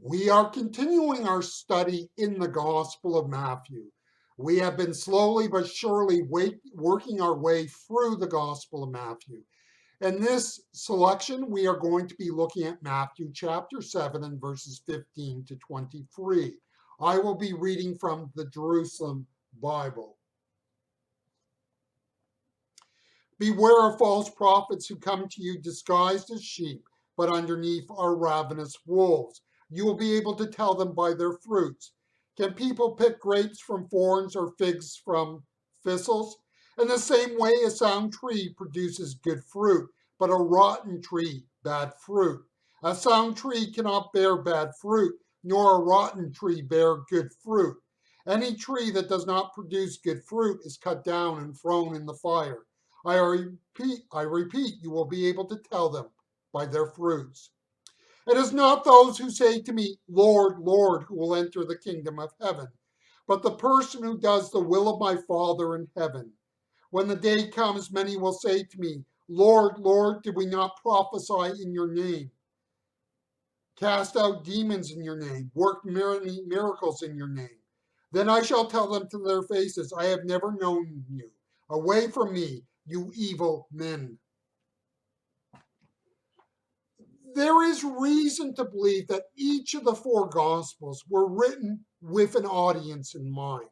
We are continuing our study in the Gospel of Matthew. We have been slowly but surely working our way through the Gospel of Matthew. In this selection, we are going to be looking at Matthew chapter 7 and verses 15 to 23. I will be reading from the Jerusalem Bible. Beware of false prophets who come to you disguised as sheep, but underneath are ravenous wolves. You will be able to tell them by their fruits. Can people pick grapes from thorns or figs from thistles? In the same way, a sound tree produces good fruit, but a rotten tree bad fruit. A sound tree cannot bear bad fruit, nor a rotten tree bear good fruit. Any tree that does not produce good fruit is cut down and thrown in the fire. I repeat, you will be able to tell them by their fruits. It is not those who say to me, Lord, Lord, who will enter the kingdom of heaven, but the person who does the will of my Father in heaven. When the day comes, many will say to me, Lord, Lord, did we not prophesy in your name, cast out demons in your name, work many miracles in your name? Then I shall tell them to their faces, I have never known you. Away from me, you evil men. There is reason to believe that each of the four Gospels were written with an audience in mind.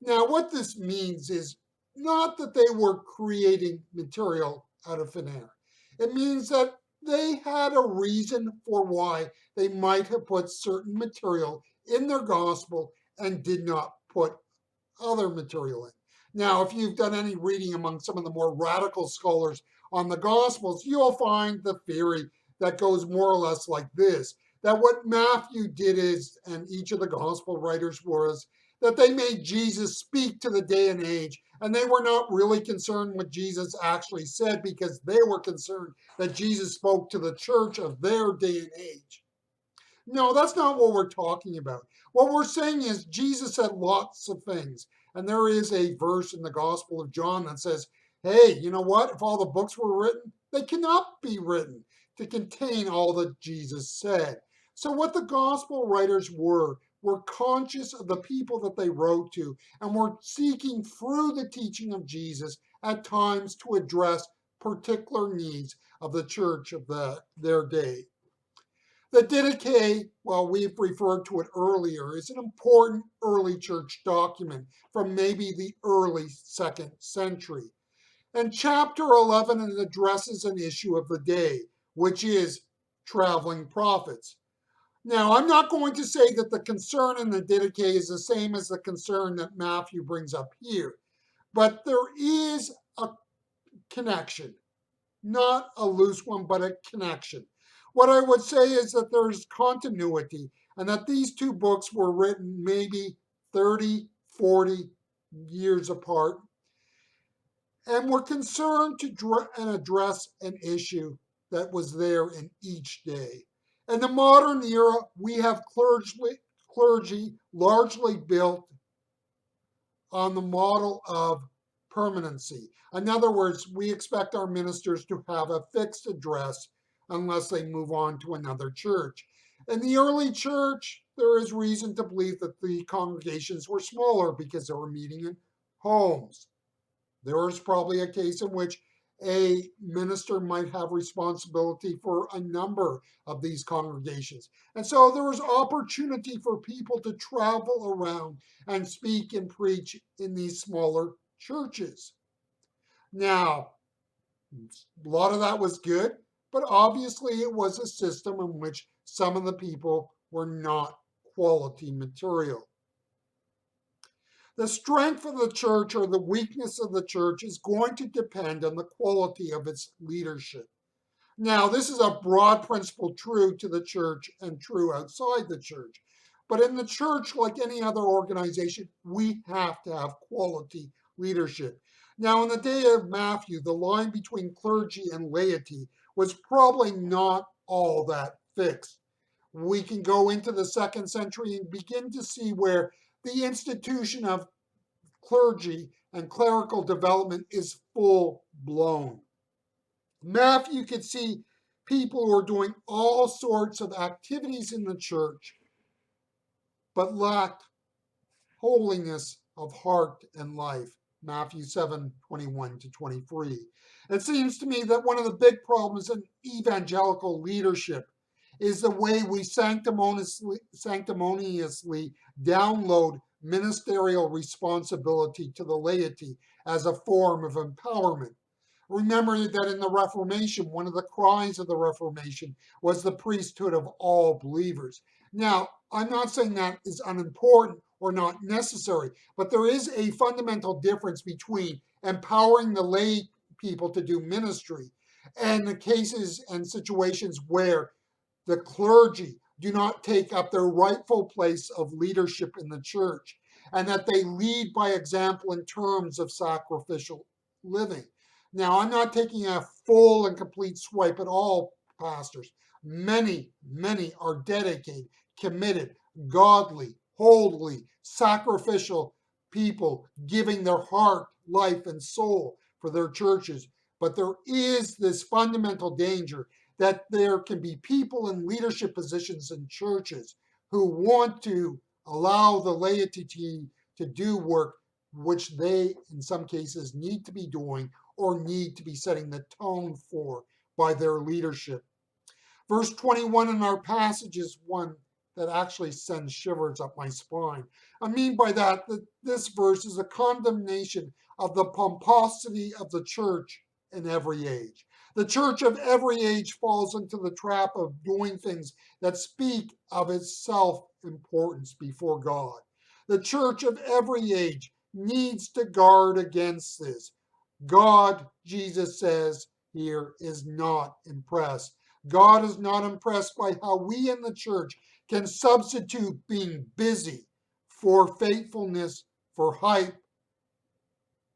Now, what this means is not that they were creating material out of thin air. It means that they had a reason for why they might have put certain material in their Gospel and did not put other material in. Now, if you've done any reading among some of the more radical scholars on the Gospels, you'll find the theory that goes more or less like this, that what Matthew did is, and each of the Gospel writers was, that they made Jesus speak to the day and age, and they were not really concerned what Jesus actually said because they were concerned that Jesus spoke to the church of their day and age. No, that's not what we're talking about. What we're saying is Jesus said lots of things. And there is a verse in the Gospel of John that says, hey, you know what? If all the books were written, they cannot be written to contain all that Jesus said. So what the Gospel writers were conscious of the people that they wrote to and were seeking through the teaching of Jesus at times to address particular needs of the church of their day. The Didache, well, we've referred to it earlier, is an important early church document from maybe the early 2nd century. And chapter 11 it addresses an issue of the day, which is traveling prophets. Now, I'm not going to say that the concern in the Didache is the same as the concern that Matthew brings up here, but there is a connection, not a loose one, but a connection. What I would say is that there's continuity and that these two books were written maybe 30, 40 years apart and were concerned to address an issue that was there in each day. In the modern era, we have clergy largely built on the model of permanency. In other words, we expect our ministers to have a fixed address unless they move on to another church. In the early church, there is reason to believe that the congregations were smaller because they were meeting in homes. There was probably a case in which a minister might have responsibility for a number of these congregations. And so there was opportunity for people to travel around and speak and preach in these smaller churches. Now, a lot of that was good, but obviously it was a system in which some of the people were not quality material. The strength of the church or the weakness of the church is going to depend on the quality of its leadership. Now, this is a broad principle true to the church and true outside the church. But in the church, like any other organization, we have to have quality leadership. Now, in the day of Matthew, the line between clergy and laity was probably not all that fixed. We can go into the 2nd century and begin to see where the institution of clergy and clerical development is full blown. Matthew could see people who are doing all sorts of activities in the church but lacked holiness of heart and life. Matthew 7:21-23. It seems to me that one of the big problems in evangelical leadership is the way we sanctimoniously download ministerial responsibility to the laity as a form of empowerment. Remember that in the Reformation, one of the cries of the Reformation was the priesthood of all believers. Now, I'm not saying that is unimportant or not necessary, but there is a fundamental difference between empowering the lay people to do ministry and the cases and situations where the clergy do not take up their rightful place of leadership in the church and that they lead by example in terms of sacrificial living. Now, I'm not taking a full and complete swipe at all pastors. Many are dedicated, committed, godly, holy, sacrificial people giving their heart, life, and soul for their churches. But there is this fundamental danger that there can be people in leadership positions in churches who want to allow the laity to do work which they, in some cases, need to be doing or need to be setting the tone for by their leadership. Verse 21 in our passage is one that actually sends shivers up my spine. I mean by that this verse is a condemnation of the pomposity of the church in every age. The church of every age falls into the trap of doing things that speak of its self importance before God. The church of every age needs to guard against this. God, Jesus says here, is not impressed. God is not impressed by how we in the church can substitute being busy for faithfulness, for hype,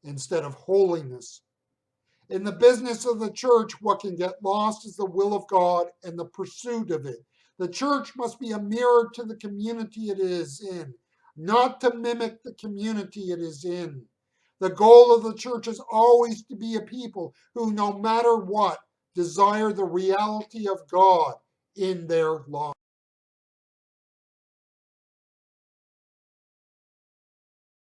instead of holiness. In the business of the church, what can get lost is the will of God and the pursuit of it. The church must be a mirror to the community it is in, not to mimic the community it is in. The goal of the church is always to be a people who, no matter what, desire the reality of God in their lives.